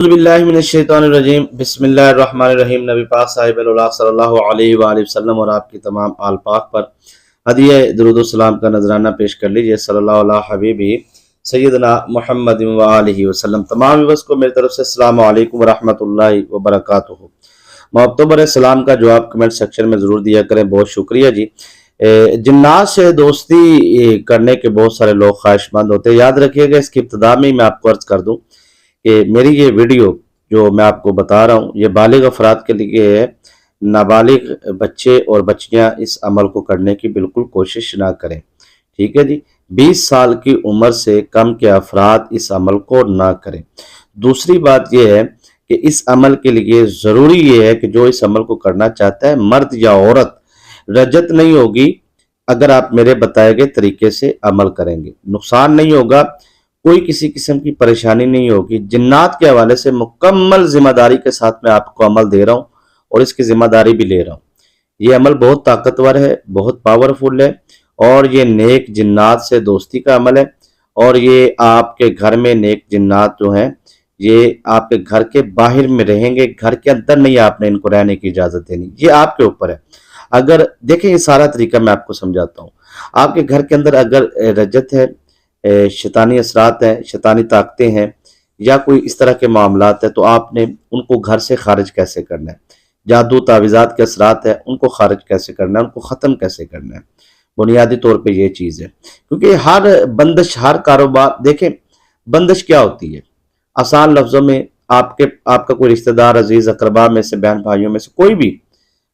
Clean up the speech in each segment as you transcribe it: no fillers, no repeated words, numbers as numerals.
باللہ من الشیطان الرجیم بسم اللہ الرحمن الرحیم۔ نبی پاک صاحب اللہ صلی اللہ علیہ وآلہ وسلم اور آپ کی تمام آل پاک پر ہدیہ درود و سلام کا نذرانہ پیش کر لیجئے۔ صلی اللہ علیہ حبیبی سیدنا محمد وآلہ وسلم۔ تمام ویورز کو میری طرف سے السلام علیکم ورحمۃ اللہ وبرکاتہ۔ محبتوں برے سلام کا جواب کمنٹ سیکشن میں ضرور دیا کریں، بہت شکریہ جی۔ جنات سے دوستی کرنے کے بہت سارے لوگ خواہش مند ہوتے ہیں۔ یاد رکھیے گا، اس کی ابتدا میں میں آپ کو عرض کر دوں کہ میری یہ ویڈیو جو میں آپ کو بتا رہا ہوں یہ بالغ افراد کے لیے ہے۔ نابالغ بچے اور بچیاں اس عمل کو کرنے کی بالکل کوشش نہ کریں، ٹھیک ہے جی۔ 20 سال کی عمر سے کم کے افراد اس عمل کو نہ کریں۔ دوسری بات یہ ہے کہ اس عمل کے لیے ضروری یہ ہے کہ جو اس عمل کو کرنا چاہتا ہے، مرد یا عورت، رجت نہیں ہوگی اگر آپ میرے بتائے گئے طریقے سے عمل کریں گے، نقصان نہیں ہوگا، کوئی کسی قسم کی پریشانی نہیں ہوگی۔ جنات کے حوالے سے مکمل ذمہ داری کے ساتھ میں آپ کو عمل دے رہا ہوں اور اس کی ذمہ داری بھی لے رہا ہوں۔ یہ عمل بہت طاقتور ہے، بہت پاورفل ہے، اور یہ نیک جنات سے دوستی کا عمل ہے، اور یہ آپ کے گھر میں نیک جنات جو ہیں یہ آپ کے گھر کے باہر میں رہیں گے، گھر کے اندر نہیں آپ نے ان کو رہنے کی اجازت دینی، یہ آپ کے اوپر ہے۔ اگر دیکھیں یہ سارا طریقہ میں آپ کو سمجھاتا ہوں۔ آپ کے گھر کے اندر اگر رجت ہے، شیطانی اثرات ہیں، شیطانی طاقتیں ہیں، یا کوئی اس طرح کے معاملات ہیں، تو آپ نے ان کو گھر سے خارج کیسے کرنا ہے؟ جادو تعویذات کے اثرات ہیں، ان کو خارج کیسے کرنا ہے؟ ان کو ختم کیسے کرنا ہے؟ بنیادی طور پہ یہ چیز ہے، کیونکہ ہر بندش، ہر کاروبار، دیکھیں بندش کیا ہوتی ہے؟ آسان لفظوں میں آپ کا کوئی رشتہ دار، عزیز اقربا میں سے، بہن بھائیوں میں سے کوئی بھی،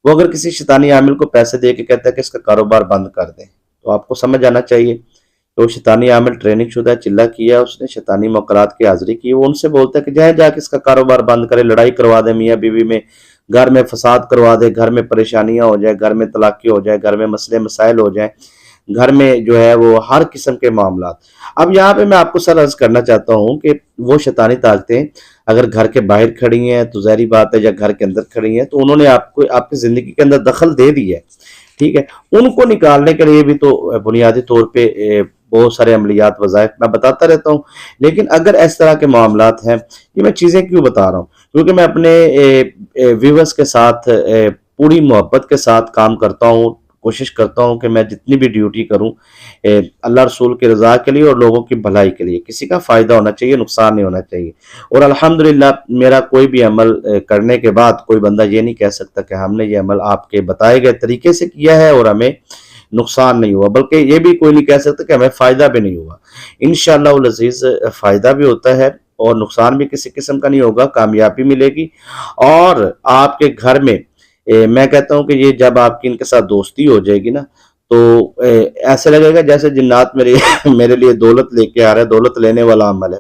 وہ اگر کسی شیطانی عامل کو پیسے دے کے کہتا ہے کہ اس کا کاروبار بند کر دیں، تو آپ کو سمجھ آنا چاہیے تو شیطانی عامل ٹریننگ شدہ ہے، چلہ کیا اس نے، شیطانی موکلات کی حاضری کی، وہ ان سے بولتا ہے کہ جائیں جا کے اس کا کاروبار بند کرے، لڑائی کروا دے میاں بیوی میں، گھر میں فساد کروا دے، گھر میں پریشانیاں ہو جائے، گھر میں طلاقیں ہو جائے، گھر میں مسئلے مسائل ہو جائیں، گھر میں جو ہے وہ ہر قسم کے معاملات۔ اب یہاں پہ میں آپ کو سر عرض کرنا چاہتا ہوں کہ وہ شیطانی طاقتیں اگر گھر کے باہر کھڑی ہیں تو ظاہری بات ہے، یا گھر کے اندر کھڑی ہیں تو انہوں نے آپ کی زندگی کے اندر دخل دے دی ہے، ٹھیک ہے۔ ان کو نکالنے کے لیے بھی تو بنیادی طور پہ بہت سارے عملیات، وظائف میں بتاتا رہتا ہوں، لیکن اگر اس طرح کے معاملات ہیں، یہ میں چیزیں کیوں بتا رہا ہوں؟ کیونکہ میں اپنے ویورز کے ساتھ پوری محبت کے ساتھ کام کرتا ہوں، کوشش کرتا ہوں کہ میں جتنی بھی ڈیوٹی کروں اللہ رسول کی رضا کے لیے اور لوگوں کی بھلائی کے لیے، کسی کا فائدہ ہونا چاہیے، نقصان نہیں ہونا چاہیے۔ اور الحمدللہ میرا کوئی بھی عمل کرنے کے بعد کوئی بندہ یہ نہیں کہہ سکتا کہ ہم نے یہ عمل آپ کے بتائے گئے طریقے سے کیا ہے اور ہمیں نقصان نہیں ہوا، بلکہ یہ بھی کوئی نہیں کہہ سکتا کہ ہمیں فائدہ بھی نہیں ہوا۔ انشاءاللہ العزیز فائدہ بھی ہوتا ہے اور نقصان بھی کسی قسم کا نہیں ہوگا، کامیابی ملے گی۔ اور آپ کے گھر میں میں کہتا ہوں کہ یہ جب آپ کی ان کے ساتھ دوستی ہو جائے گی نا، تو ایسے لگے گا جیسے جنات میرے لیے دولت لے کے آ رہا ہے، دولت لینے والا عمل ہے۔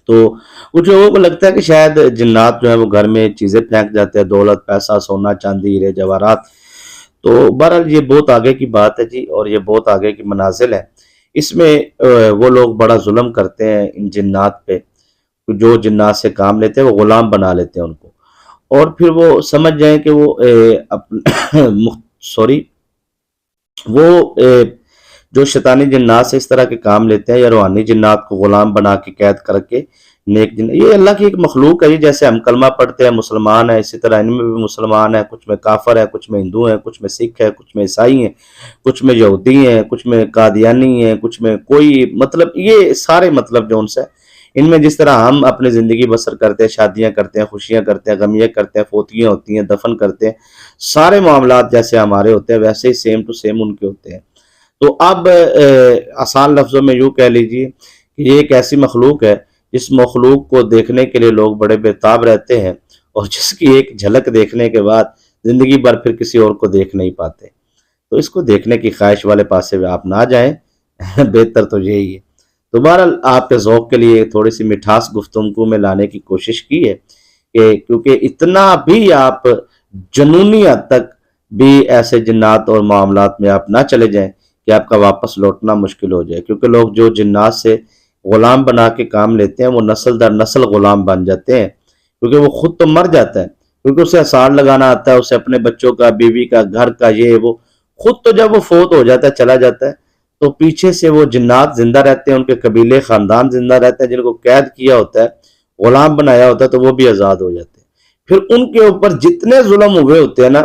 تو کچھ لوگوں کو لگتا ہے کہ شاید جنات جو ہے وہ گھر میں چیزیں پھینک جاتے ہیں، دولت، پیسہ، سونا، چاندی، ہیرے جواہرات، تو بہرحال یہ بہت آگے کی بات ہے جی، اور یہ بہت آگے کی منازل ہے۔ اس میں وہ لوگ بڑا ظلم کرتے ہیں ان جنات پہ، جو جنات سے کام لیتے ہیں وہ غلام بنا لیتے ہیں ان کو، اور پھر وہ سمجھ جائیں کہ وہ وہ جو شیطانی جنات سے اس طرح کے کام لیتے ہیں، یا روحانی جنات کو غلام بنا کے قید کر کے نیک جن، یہ اللہ کی ایک مخلوق ہے، جیسے ہم کلمہ پڑھتے ہیں مسلمان ہیں، اسی طرح ان میں بھی مسلمان ہیں، کچھ میں کافر ہیں، کچھ میں ہندو ہیں، کچھ میں سکھ ہیں، کچھ میں عیسائی ہیں، کچھ میں یہودی ہیں، کچھ میں قادیانی ہیں، کچھ میں کوئی، مطلب یہ سارے مطلب جو ان سے، ان میں جس طرح ہم اپنی زندگی بسر کرتے ہیں، شادیاں کرتے ہیں، خوشیاں کرتے ہیں، غمیاں کرتے ہیں، فوتیاں ہوتی ہیں، دفن کرتے ہیں، سارے معاملات جیسے ہمارے ہوتے ہیں ویسے ہی سیم ٹو سیم ان کے ہوتے ہیں۔ تو اب آسان لفظوں میں یوں کہہ لیجئے کہ یہ ایک ایسی مخلوق ہے جس مخلوق کو دیکھنے کے لیے لوگ بڑے بےتاب رہتے ہیں، اور جس کی ایک جھلک دیکھنے کے بعد زندگی بھر پھر کسی اور کو دیکھ نہیں پاتے۔ تو اس کو دیکھنے کی خواہش والے پاسے آپ نہ جائیں، بہتر تو یہی ہے۔ تو بہرحال آپ کے ذوق کے لیے تھوڑی سی مٹھاس گفتگو میں لانے کی کوشش کی ہے، کہ کیونکہ اتنا بھی آپ جنونی حد تک بھی ایسے جنات اور معاملات میں آپ نہ چلے جائیں کہ آپ کا واپس لوٹنا مشکل ہو جائے، کیونکہ لوگ جو جنات سے غلام بنا کے کام لیتے ہیں وہ نسل در نسل غلام بن جاتے ہیں، کیونکہ وہ خود تو مر جاتا ہے، کیونکہ اسے اثار لگانا آتا ہے، اسے اپنے بچوں کا، بیوی کا، گھر کا، یہ وہ، خود تو جب وہ فوت ہو جاتا ہے، چلا جاتا ہے، تو پیچھے سے وہ جنات زندہ رہتے ہیں، ان کے قبیلے، خاندان زندہ رہتے ہیں، جن کو قید کیا ہوتا ہے، غلام بنایا ہوتا ہے تو وہ بھی آزاد ہو جاتے ہیں۔ پھر ان کے اوپر جتنے ظلم ہوئے ہوتے ہیں نا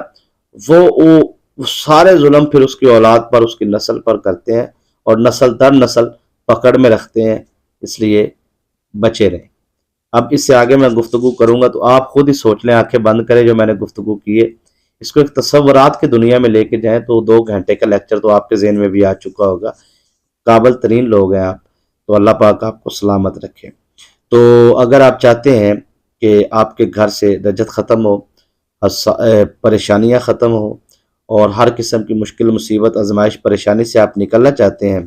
وہ سارے ظلم پھر اس کی اولاد پر، اس کی نسل پر کرتے ہیں، اور نسل در نسل پکڑ میں رکھتے ہیں، اس لیے بچے رہیں۔ اب اس سے آگے میں گفتگو کروں گا تو آپ خود ہی سوچ لیں، آنکھیں بند کریں، جو میں نے گفتگو کی ہے اس کو ایک تصورات کی دنیا میں لے کے جائیں تو 2 گھنٹے کا لیکچر تو آپ کے ذہن میں بھی آ چکا ہوگا۔ قابل ترین لوگ ہیں آپ، تو اللہ پاک آپ کو سلامت رکھے۔ تو اگر آپ چاہتے ہیں کہ آپ کے گھر سے رجت ختم ہو، پریشانیاں ختم ہو، اور ہر قسم کی مشکل، مصیبت، آزمائش، پریشانی سے آپ نکلنا چاہتے ہیں،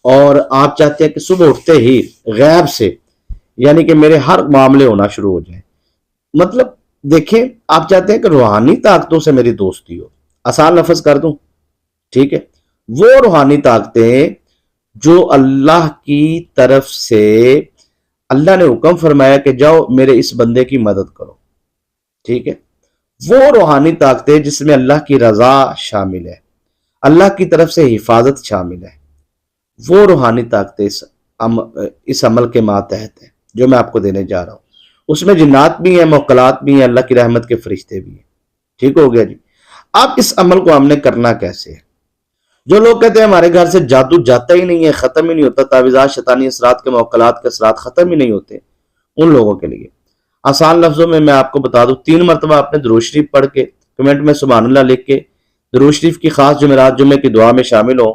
اور آپ چاہتے ہیں کہ صبح اٹھتے ہی غیب سے یعنی کہ میرے ہر معاملے ہونا شروع ہو جائیں، مطلب دیکھیں آپ چاہتے ہیں کہ روحانی طاقتوں سے میری دوستی ہو، آسان لفظ کر دوں، ٹھیک ہے، وہ روحانی طاقتیں جو اللہ کی طرف سے اللہ نے حکم فرمایا کہ جاؤ میرے اس بندے کی مدد کرو، ٹھیک ہے، وہ روحانی طاقتیں جس میں اللہ کی رضا شامل ہے، اللہ کی طرف سے حفاظت شامل ہے، وہ روحانی طاقتیں اس عمل کے ماتحت ہیں جو میں آپ کو دینے جا رہا ہوں۔ اس میں جنات بھی ہیں، موکلات بھی ہیں، اللہ کی رحمت کے فرشتے بھی ہیں، ٹھیک ہو گیا جی۔ اب اس عمل کو ہم نے کرنا کیسے ہے؟ جو لوگ کہتے ہیں ہمارے گھر سے جادو جاتا ہی نہیں ہے، ختم ہی نہیں ہوتا، تعویذات، شیطانی اثرات کے، موکلات کے اثرات ختم ہی نہیں ہوتے، ان لوگوں کے لیے آسان لفظوں میں آپ کو بتا دوں، 3 مرتبہ آپ نے درود شریف پڑھ کے کمنٹ میں سبحان اللہ لکھ کے درود شریف کی خاص جمعرات جمعے کی دعا میں شامل ہو،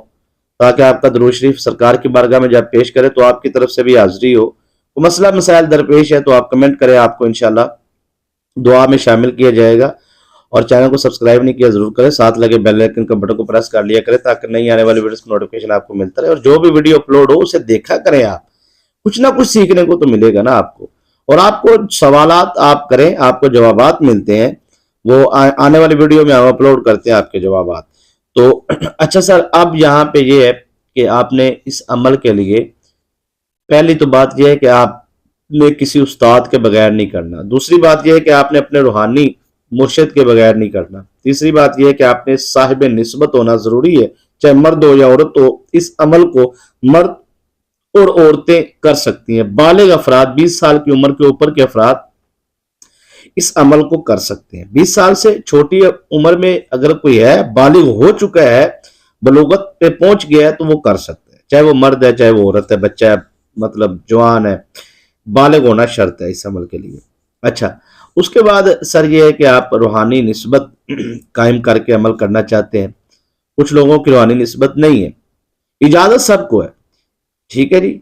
تاکہ آپ کا درود شریف سرکار کی بارگاہ میں جب پیش کرے تو آپ کی طرف سے بھی حاضری ہو۔ کوئی مسئلہ مسائل درپیش ہے تو آپ کمنٹ کریں، آپ کو انشاءاللہ دعا میں شامل کیا جائے گا۔ اور چینل کو سبسکرائب نہیں کیا ضرور کریں، ساتھ لگے بیل آئکن کا بٹن کو پریس کر لیا کریں تاکہ نئی آنے والی ویڈیوز کی نوٹیفیکیشن آپ کو ملتا رہے، اور جو بھی ویڈیو اپلوڈ ہو اسے دیکھا کریں، آپ کچھ نہ کچھ سیکھنے کو تو ملے گا نا آپ کو، اور آپ کو سوالات آپ کریں، آپ کو جوابات ملتے ہیں، وہ آنے والی ویڈیو میں ہم اپلوڈ کرتے ہیں آپ کے جوابات۔ تو اچھا سر، اب یہاں پہ یہ ہے کہ آپ نے اس عمل کے لیے پہلی تو بات یہ ہے کہ آپ نے کسی استاد کے بغیر نہیں کرنا، دوسری بات یہ ہے کہ آپ نے اپنے روحانی مرشد کے بغیر نہیں کرنا، تیسری بات یہ ہے کہ آپ نے صاحب نسبت ہونا ضروری ہے، چاہے مرد ہو یا عورت ہو، اس عمل کو مرد اور عورتیں کر سکتی ہیں، بالغ افراد 20 سال کی عمر کے اوپر کے افراد اس عمل کو کر سکتے ہیں، 20 سال سے چھوٹی عمر میں اگر کوئی ہے، بالغ ہو چکا ہے، بلوغت پہ پہنچ گیا ہے تو وہ کر سکتے ہیں، چاہے وہ مرد ہے چاہے وہ عورت ہے، بچہ ہے، مطلب جوان ہے، بالغ ہونا شرط ہے اس عمل کے لیے۔ اچھا، اس کے بعد سر یہ ہے کہ آپ روحانی نسبت قائم کر کے عمل کرنا چاہتے ہیں، کچھ لوگوں کی روحانی نسبت نہیں ہے، اجازت سب کو ہے، ٹھیک ہے جی۔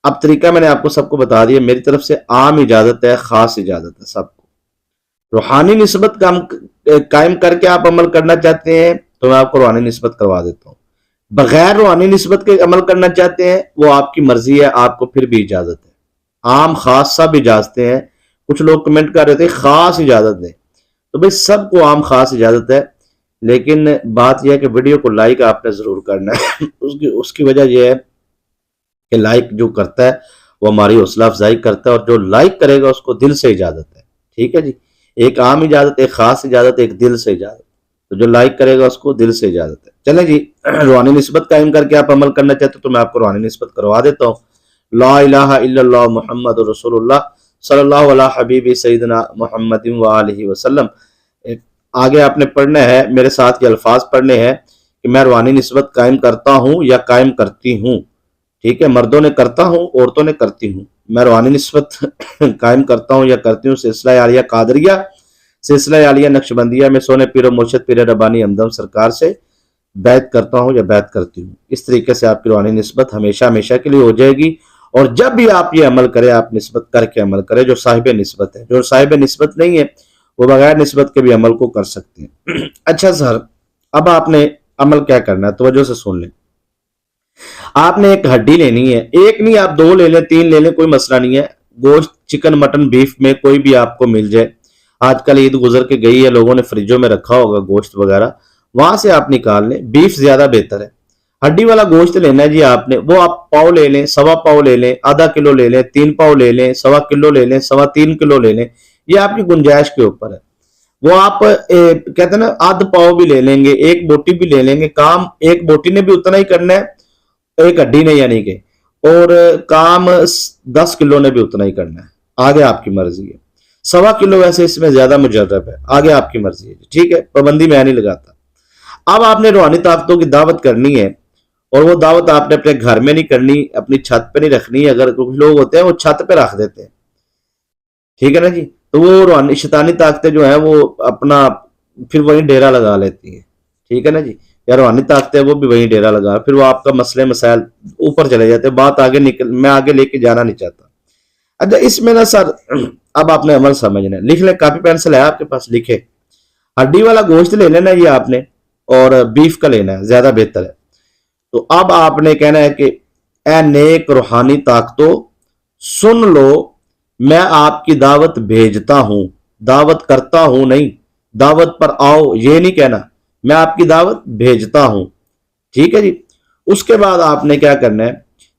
اب طریقہ میں نے آپ کو سب کو بتا دیا، میری طرف سے عام اجازت ہے، خاص اجازت ہے سب کو۔ روحانی نسبت قائم کر کے آپ عمل کرنا چاہتے ہیں تو میں آپ کو روحانی نسبت کروا دیتا ہوں، بغیر روحانی نسبت کے عمل کرنا چاہتے ہیں وہ آپ کی مرضی ہے، آپ کو پھر بھی اجازت ہے، عام خاص سب اجازتیں ہیں۔ کچھ لوگ کمنٹ کر رہے تھے خاص اجازت دیں، تو بھئی سب کو عام خاص اجازت ہے، لیکن بات یہ ہے کہ ویڈیو کو لائک آپ نے ضرور کرنا ہے اس کی وجہ یہ ہے کہ لائک جو کرتا ہے وہ ہماری حوصلہ افزائی کرتا ہے، اور جو لائک کرے گا اس کو دل سے اجازت ہے، ٹھیک ہے جی۔ ایک عام اجازت، ایک خاص اجازت، ایک دل سے اجازت، تو جو لائک کرے گا اس کو دل سے اجازت ہے۔ چلیں جی، روحانی نسبت قائم کر کے آپ عمل کرنا چاہتے تو میں آپ کو روحانی نسبت کروا دیتا ہوں۔ لا الہ الا اللہ محمد رسول اللہ صلی اللہ علیہ حبیب سیدنا محمد وآلہ وسلم۔ آگے آپ نے پڑھنا ہے، میرے ساتھ یہ الفاظ پڑھنے ہیں کہ میں روحانی نسبت قائم کرتا ہوں یا قائم کرتی ہوں، ٹھیک ہے، مردوں نے کرتا ہوں، عورتوں نے کرتی ہوں، میں روحانی نسبت قائم کرتا ہوں یا کرتی ہوں سلسلہ عالیہ قادریہ، سلسلہ عالیہ نقشبندیہ میں سونے پیر و مرشد پیر ربانی ہمدم سرکار سے بیعت کرتا ہوں یا بیعت کرتی ہوں۔ اس طریقے سے آپ کی روحانی نسبت ہمیشہ ہمیشہ کے لیے ہو جائے گی، اور جب بھی آپ یہ عمل کریں آپ نسبت کر کے عمل کریں، جو صاحب نسبت ہے، جو صاحب نسبت نہیں ہے وہ بغیر نسبت کے بھی عمل کو کر سکتے ہیں۔ اچھا سر، اب آپ نے عمل کیا کرنا ہے، توجہ سے سن لیں۔ آپ نے ایک ہڈی لینی ہے، ایک نہیں آپ 2 لے لیں، 3 لے لیں، کوئی مسئلہ نہیں ہے، گوشت چکن مٹن بیف میں کوئی بھی آپ کو مل جائے، آج کل عید گزر کے گئی ہے، لوگوں نے فریجوں میں رکھا ہوگا گوشت وغیرہ، وہاں سے آپ نکال لیں، بیف زیادہ بہتر ہے، ہڈی والا گوشت لینا ہے جی آپ نے، وہ آپ پاؤ لے لیں، 1.25 پاؤ لے لیں، آدھا کلو لے لیں، 3 پاؤ لے لیں، 1.25 کلو لے لیں، 3.25 کلو لے لیں، یہ آپ کی گنجائش کے اوپر ہے۔ وہ آپ کہتے ہیں نا آدھ پاؤ بھی لے لیں گے، ایک بوٹی بھی لے لیں گے، کام ایک بوٹی نے بھی اتنا ہی کرنا ہے، ایک ہڈی نے یعنی کہ، اور کام 10 کلو نے بھی اتنا ہی کرنا ہے۔ آگے آپ کی مرضی ہے. 1.25 کلو ویسے اس میں زیادہ مجرب ہے، آگے آپ کی مرضی ہے. ٹھیک ہے، پابندی میں نہیں لگاتا. اب آپ نے روحانی طاقتوں کی دعوت کرنی ہے، اور وہ دعوت آپ نے اپنے گھر میں نہیں کرنی، اپنی چھت پہ نہیں رکھنی. اگر کچھ لوگ ہوتے ہیں وہ چھت پہ رکھ دیتے ہیں، ٹھیک ہے نا جی، تو وہ روحانی شیطانی طاقتیں جو ہیں وہ اپنا پھر وہیں ڈیرا لگا لیتی ہیں. ٹھیک ہے نا جی، یا روحانی طاقتیں وہ بھی وہیں ڈیرا لگا، پھر وہ آپ کا مسئلے مسائل اوپر چلے جاتے ہیں. بات آگے میں آگے لے کے جانا نہیں چاہتا. اچھا، اس میں نا سر اب آپ نے عمل سمجھنا ہے. لکھ لیں، کاپی پینسل ہے آپ کے پاس، لکھے. ہڈی والا گوشت لے لینا یہ آپ نے، اور بیف کا لینا ہے، زیادہ بہتر ہے. تو اب آپ نے کہنا ہے کہ اے نیک روحانی طاقتوں سن لو، میں آپ کی دعوت بھیجتا ہوں، دعوت کرتا ہوں نہیں، دعوت پر آؤ یہ نہیں کہنا، میں آپ کی دعوت بھیجتا ہوں. ٹھیک ہے جی. اس کے بعد آپ نے کیا کرنا ہے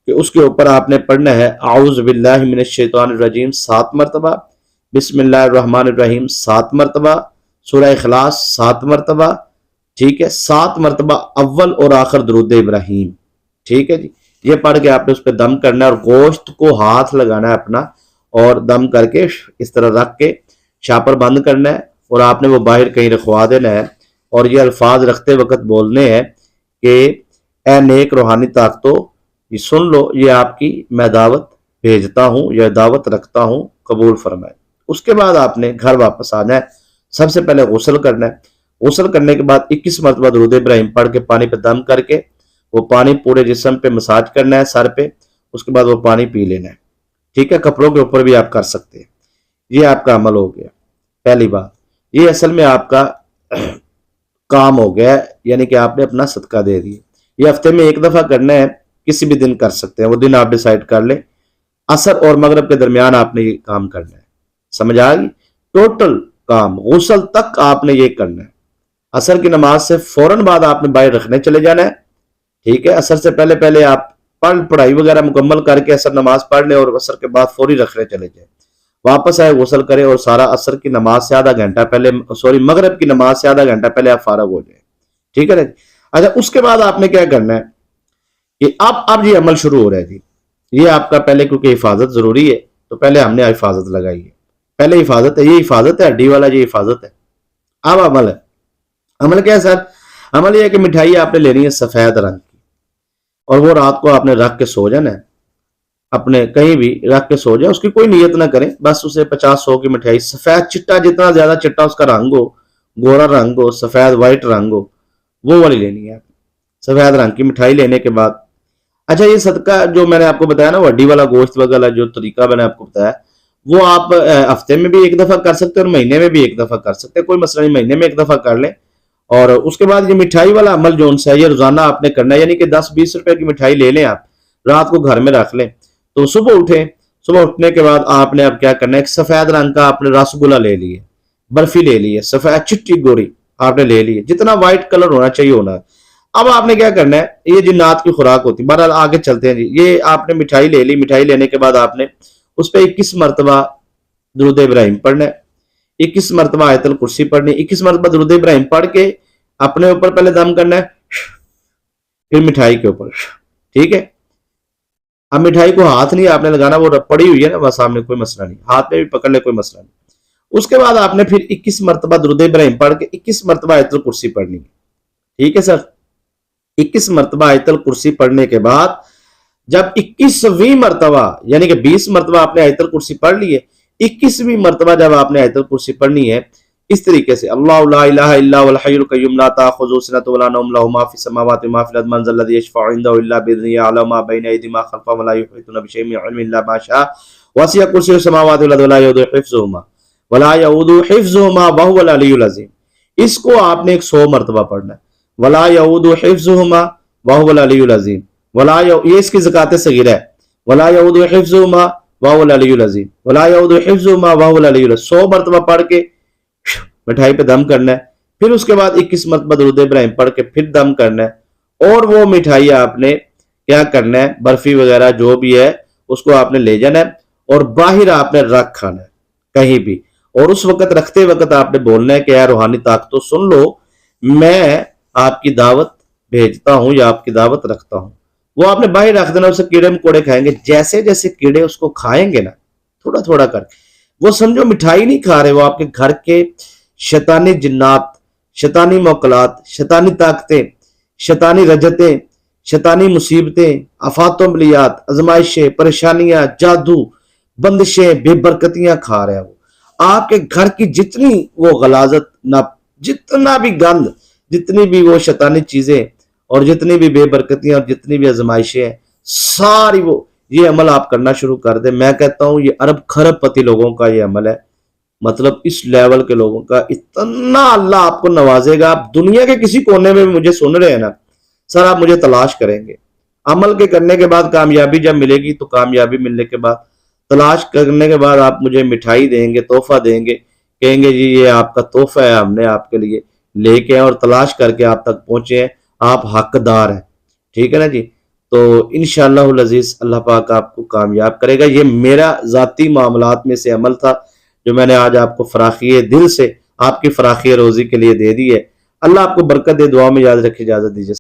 کہ اس کے اوپر آپ نے پڑھنا ہے اعوذ باللہ من الشیطان الرجیم 7 مرتبہ، بسم اللہ الرحمن الرحیم 7 مرتبہ، سورہ اخلاص 7 مرتبہ. ٹھیک ہے، 7 مرتبہ اول اور آخر درود ابراہیم. ٹھیک ہے جی، یہ پڑھ کے آپ نے اس پہ دم کرنا ہے، اور گوشت کو ہاتھ لگانا ہے اپنا، اور دم کر کے اس طرح رکھ کے شاپر بند کرنا ہے، اور آپ نے وہ باہر کہیں رکھوا دینا ہے. اور یہ الفاظ رکھتے وقت بولنے ہیں کہ اے نیک روحانی طاقتوں یہ سن لو، یہ آپ کی میں دعوت بھیجتا ہوں یا دعوت رکھتا ہوں، قبول فرمائے. اس کے بعد آپ نے گھر واپس آنا ہے. سب سے پہلے غسل کرنا ہے. غسل کرنے کے بعد 21 مرتبہ درود ابراہیم پڑھ کے پانی پہ دم کر کے وہ پانی پورے جسم پہ مساج کرنا ہے، سر پہ. اس کے بعد وہ پانی پی لینا ہے. ٹھیک ہے، کپڑوں کے اوپر بھی آپ کر سکتے ہیں. یہ آپ کا عمل ہو گیا. پہلی بات یہ اصل میں آپ کا کام ہو گیا، یعنی کہ آپ نے اپنا صدقہ دے دیا. یہ ہفتے میں 1 دفعہ کرنا ہے، کسی بھی دن کر سکتے ہیں، وہ دن آپ ڈیسائیڈ کر لیں. عصر اور مغرب کے درمیان آپ نے یہ کام کرنا ہے. سمجھ آ گئی؟ ٹوٹل کام غسل تک آپ نے یہ کرنا ہے. عصر کی نماز سے فوراً بعد آپ نے باہر رکھنے چلے جانا ہے. ٹھیک ہے، عصر سے پہلے پہلے آپ پڑھائی وغیرہ مکمل کر کے عصر نماز پڑھ لیں، اور عصر کے بعد فوری رکھنے چلے جائیں. واپس آئے، غسل کریں، اور سارا عصر کی نماز سے آدھا گھنٹہ پہلے مغرب کی نماز سے آدھا گھنٹہ پہلے آپ فارغ ہو جائیں. ٹھیک ہے نا؟ اچھا، اس کے بعد آپ نے کیا کرنا ہے کہ اب یہ عمل شروع ہو رہا ہے جی. یہ آپ کا پہلے، کیونکہ حفاظت ضروری ہے تو پہلے ہم نے حفاظت لگائی ہے. پہلے حفاظت ہے، یہ حفاظت ہے ہڈی والا، یہ حفاظت ہے. اب عمل ہے. عمل کیا ہے سر؟ عمل یہ ہے کہ مٹھائی آپ نے لینی ہے سفید رنگ کی، اور وہ رات کو آپ نے رکھ کے سو جانا ہے. اپنے کہیں بھی رکھ کے سو جائے، اس کی کوئی نیت نہ کریں، بس اسے 50-100 کی مٹھائی سفید چٹا، جتنا زیادہ چٹا اس کا رنگ ہو، گورا رنگ ہو، سفید وائٹ رنگ ہو، وہ والی لینی ہے. سفید رنگ کی مٹھائی لینے کے بعد اچھا، یہ صدقہ جو میں نے آپ کو بتایا نا، وہ ہڈی والا گوشت وغیرہ جو طریقہ میں نے آپ کو بتایا، وہ آپ ہفتے میں بھی 1 دفعہ کر سکتے ہیں، اور مہینے میں بھی 1 دفعہ کر سکتے ہیں، کوئی مسئلہ نہیں. مہینے میں 1 دفعہ کر لیں. اور اس کے بعد یہ مٹھائی والا عمل جو ان سے ہے، یہ روزانہ آپ نے کرنا ہے. یعنی کہ 10-20 روپے کی مٹھائی لے لیں، آپ رات کو گھر میں رکھ لیں، تو صبح اٹھیں، صبح اٹھنے کے بعد آپ نے اب کیا کرنا ہے، ایک سفید رنگ کا آپ نے رس گلا لے لیے، برفی لے لی ہے، سفید چٹی گوری آپ نے لے لی ہے، جتنا وائٹ کلر ہونا چاہیے ہونا ہے. اب آپ نے کیا کرنا ہے، یہ جنات کی خوراک ہوتی ہے. بہرحال آگے چلتے ہیں جی. یہ آپ نے مٹھائی لے لی. مٹھائی لینے کے بعد آپ نے اس پہ 21 مرتبہ درود ابراہیم پڑھنا ہے، 21 مرتبہ آیت الکرسی پڑھنی، 21 مرتبہ درود ابراہیم پڑھ کے اپنے اوپر پہلے دم کرنا ہے، پھر مٹھائی کے اوپر. ٹھیک ہے. اب مٹھائی کو ہاتھ نہیں آپ نے لگانا، وہ پڑی ہوئی ہے نا بس، سامنے کوئی مسئلہ نہیں، ہاتھ میں بھی پکڑ لے کوئی مسئلہ نہیں. اس کے بعد آپ نے پھر 21 مرتبہ درود ابراہیم پڑھ کے 21 مرتبہ آیت الکرسی پڑھنی ہے. ٹھیک ہے سر. 21 مرتبہ آیت الکرسی پڑھنے کے بعد جب 21ویں مرتبہ، یعنی کہ 20 مرتبہ آپ نے آیت الکرسی پڑھ لی ہے، 21ویں مرتبہ جب آپ نے آیت الکرسی پڑھنی ہے اس طریقے سے، اللہ لا الہ الا هو الحی القیوم لا تاخذہ سنۃ ولا نوم له ما فی السماوات وما فی الارض من ذا الذی یشفع عنده الا باذنہ یعلم ما بین ایدیہم وما خلفہم ولا یحیطون بشیء من علمہ الا ما شاء وسع کرسیہ السماوات والارض ولا یؤودہ حفظہما وهو العلی العظیم. اس کو آپ نے 100 مرتبہ پڑھنا ہے. ولا یؤودہ حفظہما وهو العلی العظیم. یہ اس کی زکات صغیرہ ہے. ولا یؤودہ حفظہما وهو العلی العظیم. ولا یؤودہ حفظہما وهو العلی العظیم. 100 مرتبہ پڑھ کے مٹھائی پہ دم کرنا ہے. پھر اس کے بعد 21 مرتبہ درود ابراہیم پڑھ کے پھر دم کرنا ہے. اور وہ مٹھائی آپ نے کیا کرنا ہے، برفی وغیرہ جو بھی ہے اس کو آپ نے لے جانا ہے، اور باہر آپ نے رکھ کھانا ہے کہیں بھی. اور اس وقت رکھتے وقت آپ نے بولنا ہے کہ اے روحانی طاقتوں سن لو، میں آپ کی دعوت بھیجتا ہوں یا آپ کی دعوت رکھتا ہوں. وہ آپ نے باہر رکھ دینا. اسے کیڑے مکوڑے کھائیں گے. جیسے جیسے کیڑے اس کو کھائیں گے نا تھوڑا تھوڑا کر کے. وہ سمجھو مٹھائی نہیں کھا رہے، وہ آپ کے گھر کے شیطانی جنات، شیطانی موکلات، شیطانی طاقتیں، شیطانی رجتیں، شیطانی مصیبتیں، آفات و بلیات، آزمائشیں، پریشانیاں، جادو، بندشیں، بے برکتیاں کھا رہے ہیں. وہ آپ کے گھر کی جتنی وہ غلاظت، جتنا بھی گند، جتنی بھی وہ شیطانی چیزیں اور جتنی بھی بے برکتیاں اور جتنی بھی آزمائشیں ہیں، ساری وہ یہ عمل آپ کرنا شروع کر دیں. میں کہتا ہوں یہ ارب خرب پتی لوگوں کا یہ عمل ہے. مطلب اس لیول کے لوگوں کا اتنا اللہ آپ کو نوازے گا. آپ دنیا کے کسی کونے میں مجھے سن رہے ہیں نا سر، آپ مجھے تلاش کریں گے. عمل کے کرنے کے بعد کامیابی جب ملے گی تو کامیابی ملنے کے بعد تلاش کرنے کے بعد آپ مجھے مٹھائی دیں گے، تحفہ دیں گے، کہیں گے جی یہ آپ کا تحفہ ہے، ہم نے آپ کے لیے لے کے اور تلاش کر کے آپ تک پہنچے ہیں، آپ حقدار ہیں. ٹھیک ہے نا جی. تو انشاءاللہ العزیز اللہ پاک آپ کو کامیاب کرے گا. یہ میرا ذاتی معاملات میں سے عمل تھا جو میں نے آج آپ کو فراخی دل سے آپ کی فراخی روزی کے لیے دے دی ہے. اللہ آپ کو برکت دے. دعا میں یاد رکھے. اجازت دیجیے.